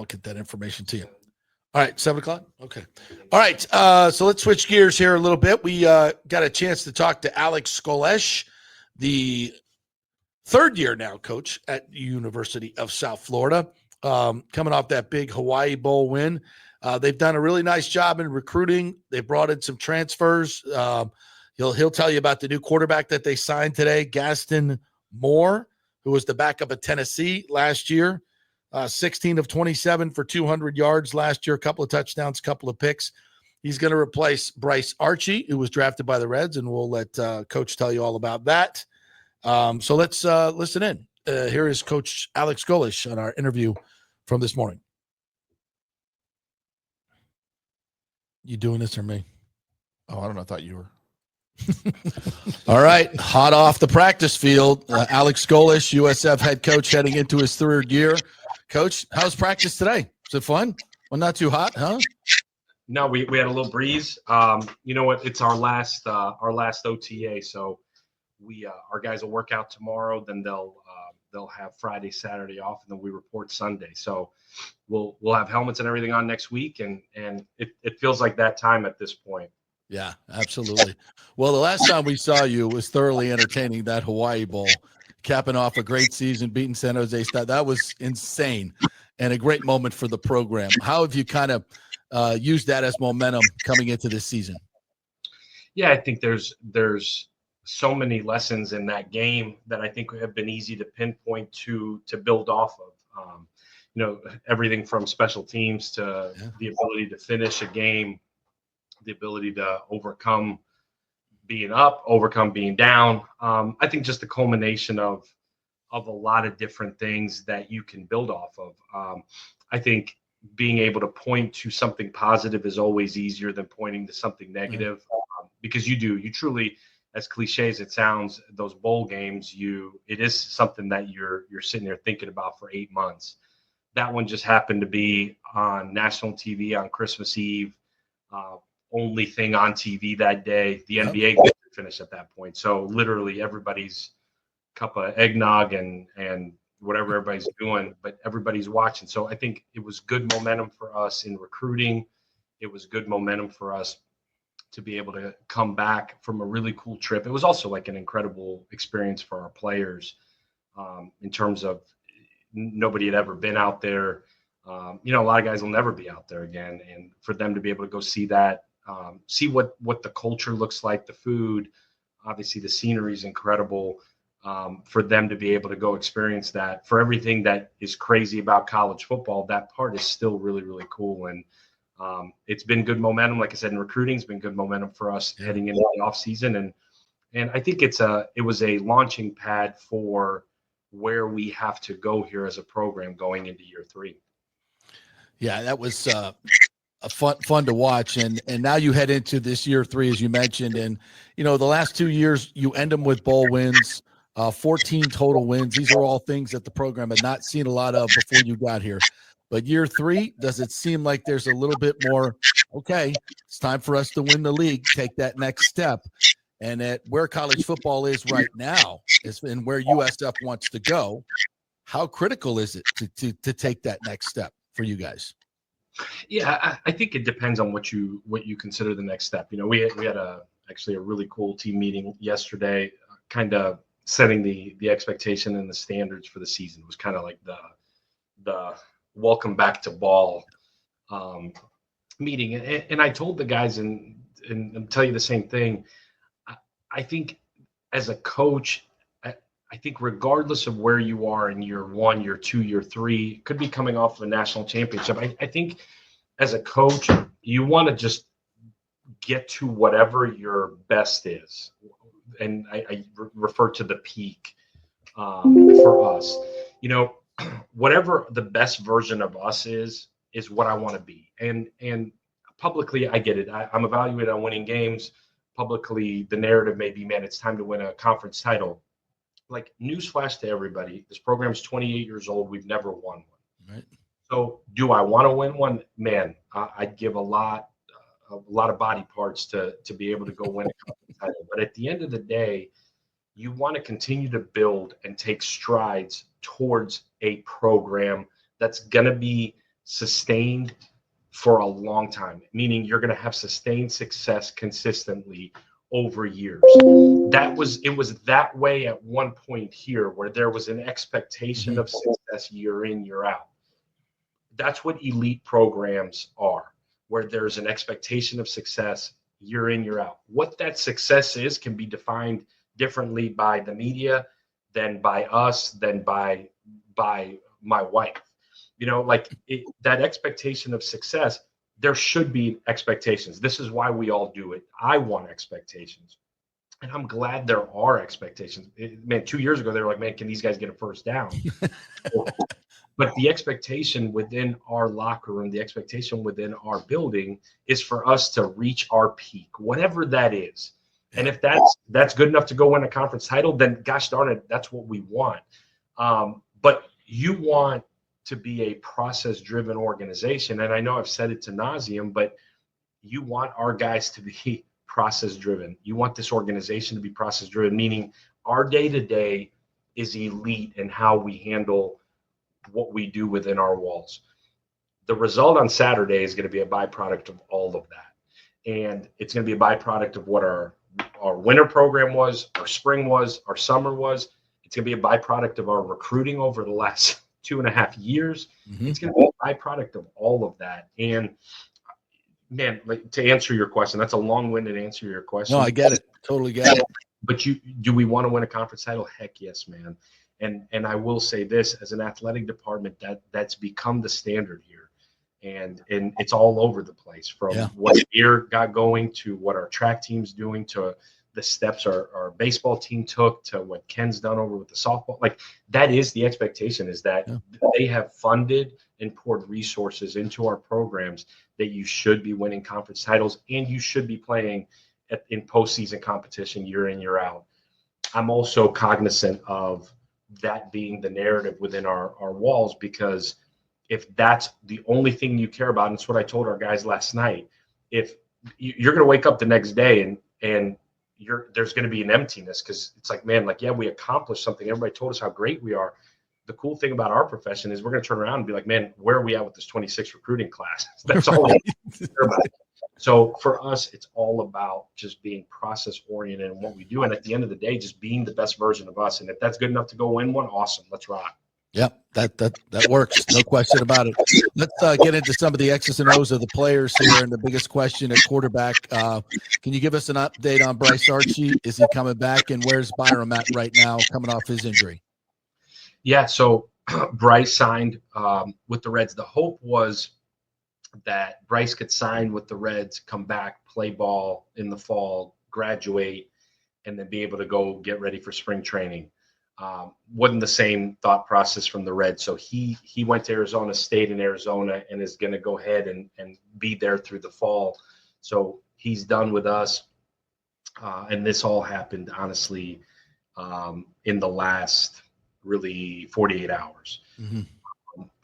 get that information to you. All right, 7 o'clock? Okay. All right, so let's switch gears here a little bit. We got a chance to talk to Alex Golesh, the third-year now coach at the University of South Florida, coming off that big Hawaii Bowl win. They've done a really nice job in recruiting. They brought in some transfers. He'll tell you about the new quarterback that they signed today, Gaston Moore, who was the backup at Tennessee last year. 16 of 27 for 200 yards last year, a couple of touchdowns, a couple of picks. He's going to replace Bryce Archie, who was drafted by the Reds, and we'll let Coach tell you all about that. So let's listen in. Here is Coach Alex Golesh on our interview from this morning. You doing this or me? Oh, I don't know. I thought you were. All right. Hot off the practice field. Alex Golesh, USF head coach, heading into his third year. Coach, how's practice today? Was it fun? Well, not too hot, huh? No, we had a little breeze. You know what? It's our last OTA, so our guys will work out tomorrow. Then they'll have Friday, Saturday off, and then we report Sunday. So we'll have helmets and everything on next week, and it feels like that time at this point. Yeah, absolutely. Well, the last time we saw you was thoroughly entertaining, that Hawaii Bowl, capping off a great season, beating San Jose State. That was insane and a great moment for the program. How have you kind of used that as momentum coming into this season? Yeah, I think there's so many lessons in that game that I think have been easy to pinpoint to build off of. You know, everything from special teams to the ability to finish a game, the ability to overcome being up, overcome being down. I think just the culmination of a lot of different things that you can build off of. I think being able to point to something positive is always easier than pointing to something negative, because you truly, as cliche as it sounds, those bowl games, it is something that you're sitting there thinking about for 8 months. That one just happened to be on national TV on Christmas Eve. Only thing on TV that day. The NBA game finished at that point. So literally everybody's cup of eggnog and whatever everybody's doing, but everybody's watching. So I think it was good momentum for us in recruiting. It was good momentum for us to be able to come back from a really cool trip. It was also like an incredible experience for our players, in terms of nobody had ever been out there. You know, a lot of guys will never be out there again. And for them to be able to go see that, see what the culture looks like, the food, obviously the scenery is incredible. For them to be able to go experience that, for everything that is crazy about college football, that part is still really, really cool. And it's been good momentum. Like I said, in recruiting, it's been good momentum for us heading into the off season. And I think it was a launching pad for where we have to go here as a program going into year 3. Yeah, that was fun to watch, and now you head into this year 3, as you mentioned, and you know the last 2 years you end them with bowl wins, 14 total wins. These are all things that the program had not seen a lot of before you got here. But year 3, does it seem like there's a little bit more? Okay, it's time for us to win the league, take that next step, and at where college football is right now, and where USF wants to go. How critical is it to take that next step for you guys? Yeah, I think it depends on what you consider the next step. You know, we had actually a really cool team meeting yesterday, kind of setting the expectation and the standards for the season. It was kind of like the welcome back to ball meeting, and I told the guys and tell you the same thing. I think as a coach, I think regardless of where you are in year 1, year 2, year 3, could be coming off of a national championship. I think as a coach, you want to just get to whatever your best is. And I refer to the peak for us. You know, whatever the best version of us is what I want to be. And publicly, I get it. I'm evaluated on winning games. Publicly, the narrative may be, man, it's time to win a conference title. Like, newsflash to everybody, this program is 28 years old. We've never won one. Right. So do I want to win one? Man, I'd give a lot of body parts to be able to go win a conference title. But at the end of the day, you want to continue to build and take strides towards a program that's going to be sustained for a long time, meaning you're going to have sustained success consistently over years. It was that way at one point here where there was an expectation of success year in, year out. That's what elite programs are, where there's an expectation of success year in, year out. What that success is can be defined differently by the media than by us, than by my wife. That expectation of success, there should be expectations. This is why we all do it. I want expectations. And I'm glad there are expectations. 2 years ago, they were like, man, can these guys get a first down? But the expectation within our locker room, the expectation within our building is for us to reach our peak, whatever that is. And if that's good enough to go win a conference title, then gosh darn it, that's what we want. But you want to be a process-driven organization. And I know I've said it to nauseum, but you want our guys to be process-driven. You want this organization to be process-driven, meaning our day-to-day is elite in how we handle what we do within our walls. The result on Saturday is going to be a byproduct of all of that. And it's going to be a byproduct of what our winter program was, our spring was, our summer was. It's going to be a byproduct of our recruiting over the last 2.5 years. It's going to be a byproduct of all of that. And man, to answer your question, that's a long-winded answer to your question. No, I get it. Totally get it. But do we want to win a conference title? Heck yes, man. And I will say this, as an athletic department, that's become the standard here. And it's all over the place, from what Beer got going to what our track team's doing to the steps our baseball team took to what Ken's done over with the softball. Like, that is the expectation, is that they have funded and poured resources into our programs, that you should be winning conference titles and you should be playing in postseason competition year in, year out. I'm also cognizant of that being the narrative within our walls, because if that's the only thing you care about, and it's what I told our guys last night, if you're going to wake up the next day and there's going to be an emptiness, because it's like, man, like, yeah, we accomplished something. Everybody told us how great we are. The cool thing about our profession is we're going to turn around and be like, man, where are we at with this 26 recruiting class? That's all we care about. So for us, it's all about just being process oriented in what we do. And at the end of the day, just being the best version of us. And if that's good enough to go win one, awesome. Let's rock. Yep, that works. No question about it. Let's get into some of the X's and O's of the players here. And the biggest question at quarterback, can you give us an update on Bryce Archie? Is he coming back? And where's Byram at right now, coming off his injury? Yeah, so Bryce signed with the Reds. The hope was that Bryce could sign with the Reds, come back, play ball in the fall, graduate, and then be able to go get ready for spring training. Wasn't the same thought process from the Reds. So he went to Arizona State in Arizona and is going to go ahead and be there through the fall. So he's done with us. And this all happened, honestly, in the last really 48 hours.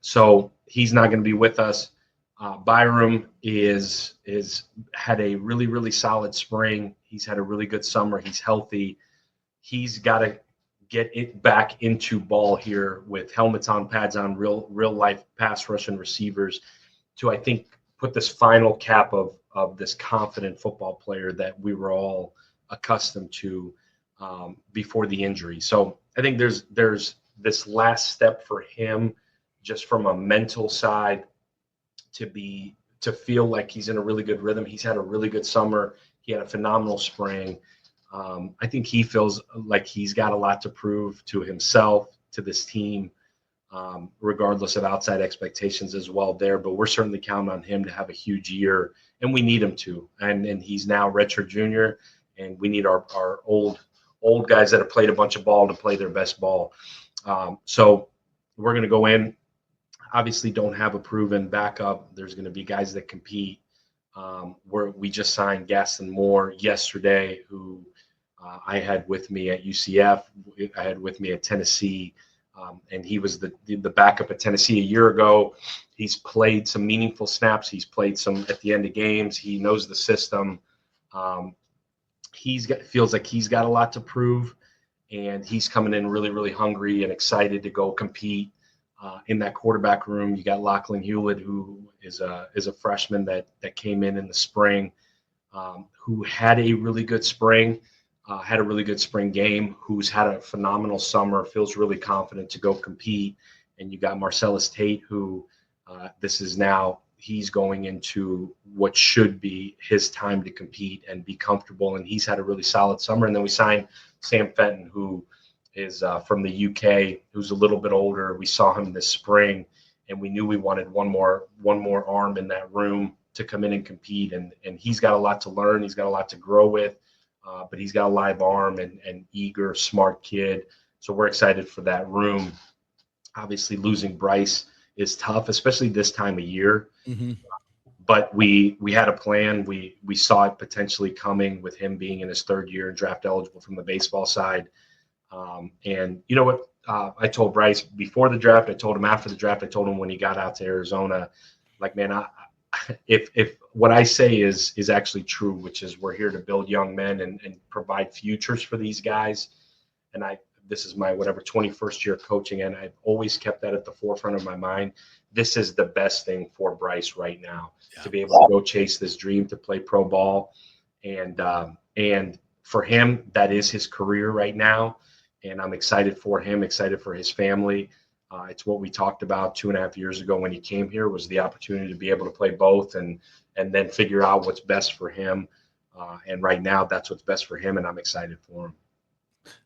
So he's not going to be with us. Byram is had a really, really solid spring. He's had a really good summer. He's healthy. He's got to get it back into ball here with helmets on, pads on, real life pass rush and receivers to, I think, put this final cap of this confident football player that we were all accustomed to before the injury. So I think there's this last step for him, just from a mental side, to feel like he's in a really good rhythm. He's had a really good summer. He had a phenomenal spring. I think he feels like he's got a lot to prove to himself, to this team, regardless of outside expectations as well there. But we're certainly counting on him to have a huge year, and we need him to. And he's now redshirt junior, and we need our old guys that have played a bunch of ball to play their best ball. So we're going to go in. Obviously, don't have a proven backup. There's going to be guys that compete. We just signed Gaston Moore yesterday, who I had with me at UCF. I had with me at Tennessee, and he was the backup at Tennessee a year ago. He's played some meaningful snaps. He's played some at the end of games. He knows the system. Feels like he's got a lot to prove, and he's coming in really, really hungry and excited to go compete. In that quarterback room, you got Lachlan Hewlett, who is a freshman that came in the spring, who had a really good spring, had a really good spring game, who's had a phenomenal summer, feels really confident to go compete. And you got Marcellus Tate, who he's going into what should be his time to compete and be comfortable. And he's had a really solid summer. And then we signed Sam Fenton, who is from the UK, who's a little bit older. We saw him this spring, and we knew we wanted one more arm in that room to come in and compete. And he's got a lot to learn. He's got a lot to grow with, but he's got a live arm and eager, smart kid. So we're excited for that room. Obviously, losing Bryce is tough, especially this time of year. Mm-hmm. But we had a plan. We saw it potentially coming with him being in his third year and draft eligible from the baseball side. And you know what? I told Bryce before the draft. I told him after the draft. I told him when he got out to Arizona, like, man, if what I say is actually true, which is we're here to build young men and provide futures for these guys. And this is my 21st year coaching, and I've always kept that at the forefront of my mind. This is the best thing for Bryce right now, to be able to go chase this dream to play pro ball. And for him, that is his career right now. And I'm excited for him, excited for his family. It's what we talked about 2.5 years ago when he came here, was the opportunity to be able to play both and then figure out what's best for him. And right now, that's what's best for him, and I'm excited for him.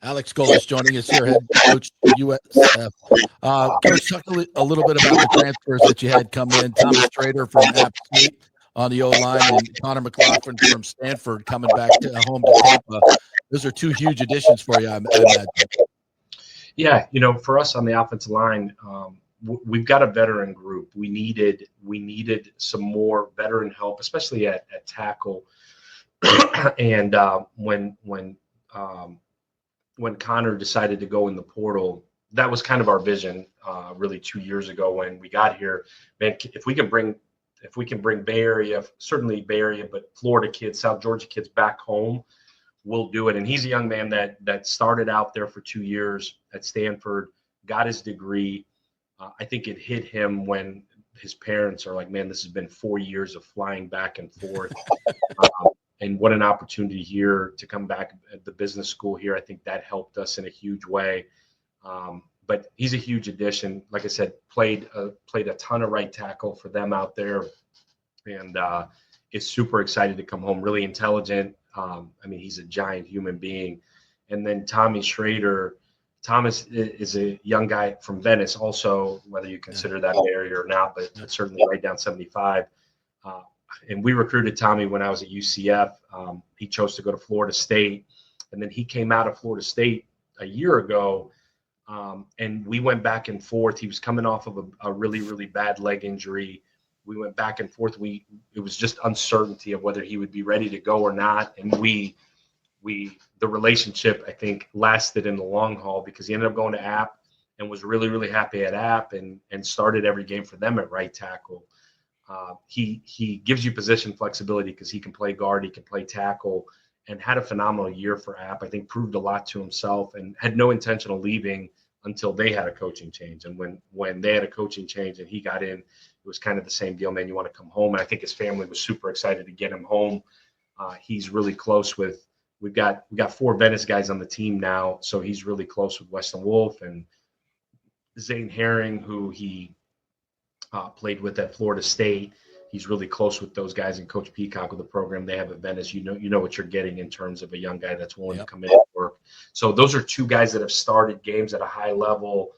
Alex Golesh joining us here, head coach USF. Coach, talk a little bit about the transfers that you had come in. Thomas Trader from App State on the O-line, and Connor McLaughlin from Stanford coming back home to Tampa. Those are two huge additions for you, I imagine. Yeah, for us on the offensive line, we've got a veteran group. We needed some more veteran help, especially at tackle. And when Connor decided to go in the portal, that was kind of our vision, really 2 years ago when we got here. Man, if we can bring Bay Area, certainly Bay Area, but Florida kids, South Georgia kids back home, we'll do it. And he's a young man that started out there for 2 years at Stanford, got his degree. I think it hit him when his parents are like, man, this has been 4 years of flying back and forth. And what an opportunity here to come back at the business school here. I think that helped us in a huge way. But he's a huge addition. Like I said, played a ton of right tackle for them out there, and is super excited to come home. Really intelligent. He's a giant human being. And then Tommy Schrader. Thomas is a young guy from Venice, also, whether you consider that area or not, but certainly right down 75. And we recruited Tommy when I was at UCF. He chose to go to Florida State, and then he came out of Florida State a year ago, and we went back and forth. He was coming off of a really, really bad leg injury. We went back and forth. It was just uncertainty of whether he would be ready to go or not, and the relationship, I think, lasted in the long haul because he ended up going to App and was really, really happy at App and started every game for them at right tackle. He gives you position flexibility because he can play guard, he can play tackle, and had a phenomenal year for App. I think proved a lot to himself and had no intention of leaving until they had a coaching change. And when they had a coaching change and he got in, it was kind of the same deal, man, you want to come home. And I think his family was super excited to get him home. He's really close with, we got 4 Venice guys on the team now, so he's really close with Weston Wolf and Zane Herring, who he played with at Florida State. He's really close with those guys, and Coach Peacock with the program they have at Venice. You know what you're getting in terms of a young guy that's willing to come in and work. So those are 2 guys that have started games at a high level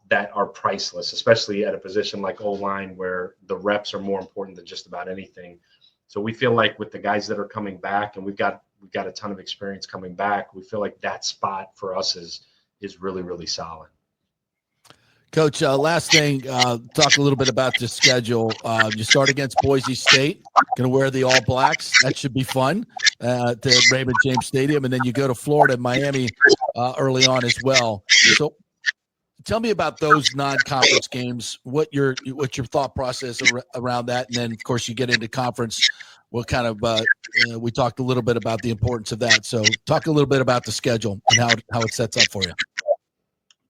that are priceless, especially at a position like O-line where the reps are more important than just about anything. So we feel like with the guys that are coming back, and we've got a ton of experience coming back, we feel like that spot for us is really, really solid. Coach, last thing, talk a little bit about the schedule. You start against Boise State, going to wear the All Blacks. That should be fun to Raymond James Stadium. And then you go to Florida and Miami early on as well. So tell me about those non-conference games, what your thought process around that. And then, of course, you get into conference. What kind of we talked a little bit about the importance of that. So talk a little bit about the schedule and how it sets up for you.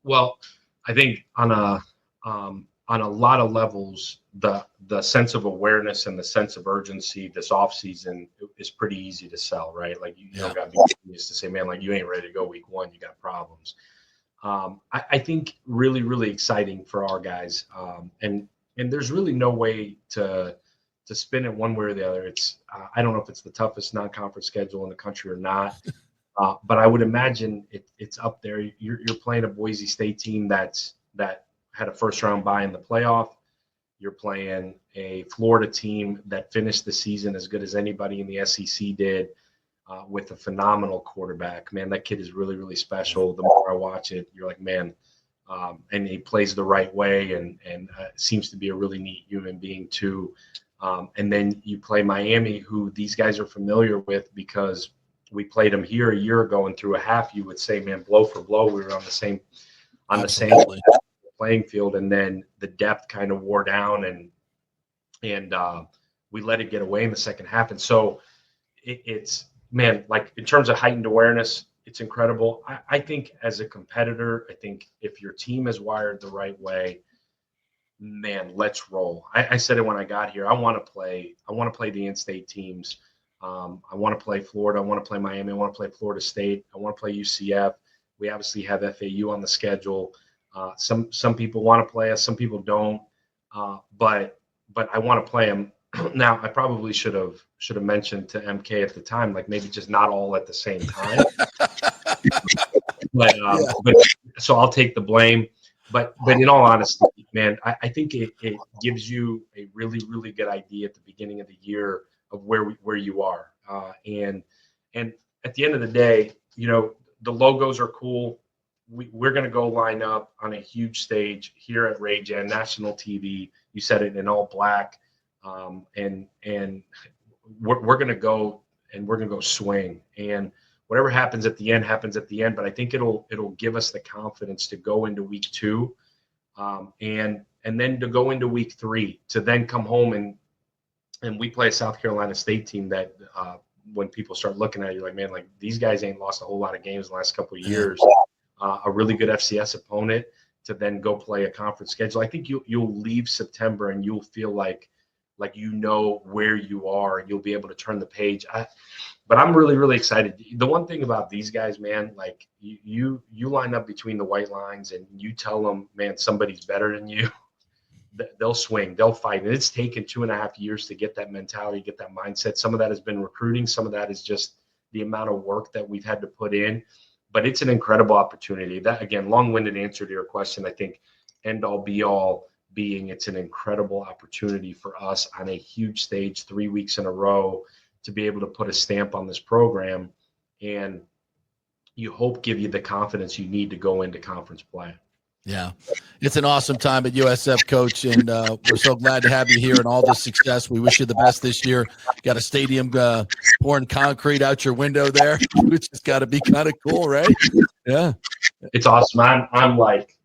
Well, I think on on a lot of levels, the sense of awareness and the sense of urgency this offseason is pretty easy to sell, right? Like you don't got to be genius to say, man, like you ain't ready to go week one, you got problems. I think really, really exciting for our guys. And there's really no way to spin it one way or the other. It's I don't know if it's the toughest non-conference schedule in the country or not, but I would imagine it's up there. You're playing a Boise State team that had a first round bye in the playoff. You're playing a Florida team that finished the season as good as anybody in the SEC did, with a phenomenal quarterback. Man, that kid is really, really special. The more I watch it, you're like, man, and he plays the right way and seems to be a really neat human being too. And then you play Miami, who these guys are familiar with because we played them here a year ago, and through a half, you would say, man, blow for blow, we were on the same playing field, and then the depth kind of wore down, and we let it get away in the second half. And so it's man, like in terms of heightened awareness, it's incredible. I think as a competitor, I think if your team is wired the right way, man, let's roll. I said it when I got here. I want to play the in-state teams. I want to play Florida. I want to play Miami. I want to play Florida State. I want to play UCF. We obviously have FAU on the schedule. Some people want to play us. Some people don't. But I want to play them. Now, I probably should have mentioned to MK at the time, like maybe just not all at the same time. but so I'll take the blame. But in all honesty, man, I think it gives you a really, really good idea at the beginning of the year of where you are. And at the end of the day, you know, the logos are cool. We're going to go line up on a huge stage here at RayGen, national TV. You said it in all black. And we're going to go and we're going to go swing, and whatever happens at the end happens at the end. But I think it'll give us the confidence to go into week 2, and then to go into week 3, to then come home and we play a South Carolina State team that when people start looking at you like, man, like these guys ain't lost a whole lot of games in the last couple of years. A really good FCS opponent to then go play a conference schedule. I think you'll leave September and you'll feel like you know where you are, and you'll be able to turn the page. But I'm really, really excited. The one thing about these guys, man, like you line up between the white lines and you tell them, man, somebody's better than you. They'll swing, they'll fight. And it's taken 2.5 years to get that mentality, get that mindset. Some of that has been recruiting. Some of that is just the amount of work that we've had to put in. But it's an incredible opportunity. That, again, long-winded answer to your question, I think end all be all being it's an incredible opportunity for us on a huge stage 3 weeks in a row to be able to put a stamp on this program, and you hope give you the confidence you need to go into conference play. Yeah, it's an awesome time at USF, Coach, and we're so glad to have you here and all the success. We wish you the best this year. Got a stadium pouring concrete out your window there, which has got to be kind of cool, right? Yeah, it's awesome. I'm like,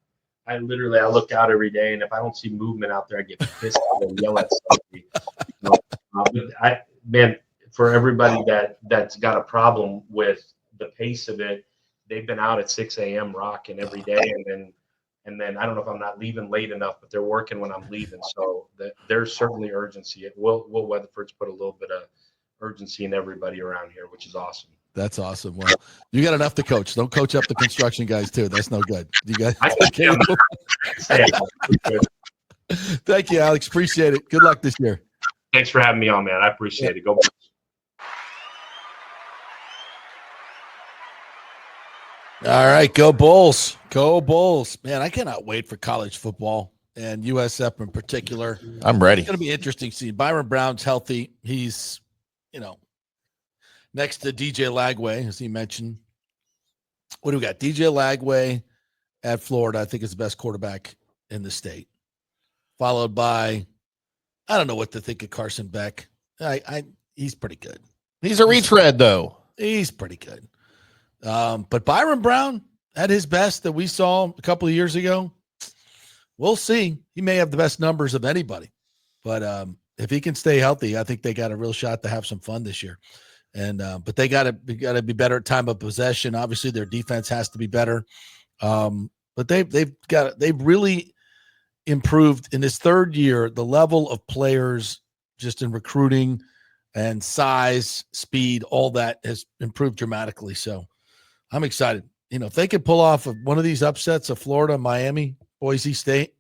I look out every day, and if I don't see movement out there, I get pissed and yell at somebody. Man, for everybody that's got a problem with the pace of it, they've been out at 6 a.m. rocking every day, and then I don't know if I'm not leaving late enough, but they're working when I'm leaving. So there's certainly urgency. Will Weatherford's put a little bit of urgency in everybody around here, which is awesome. That's awesome. Well, you got enough to coach. Don't coach up the construction guys too. That's no good. You guys. Thank you, Alex. Appreciate it. Good luck this year. Thanks for having me on, man. I appreciate it. Go Bulls. All right, go Bulls. Go Bulls. Man, I cannot wait for college football and USF in particular. I'm ready. It's going to be interesting to see. Byron Brown's healthy. He's, next to DJ Lagway, as he mentioned. What do we got? DJ Lagway at Florida, I think, is the best quarterback in the state. Followed by, I don't know what to think of Carson Beck. He's pretty good. He's a retread, though. He's pretty good. But Byron Brown at his best that we saw a couple of years ago, we'll see. He may have the best numbers of anybody. But if he can stay healthy, I think they got a real shot to have some fun this year. And but they got to be better at time of possession. Obviously, their defense has to be better. But they've really improved in his third year. The level of players just in recruiting and size, speed, all that has improved dramatically. So I'm excited. If they could pull off one of these upsets of Florida, Miami, Boise State,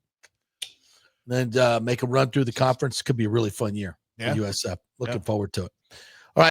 and make a run through the conference, could be a really fun year for USF. Looking forward to it.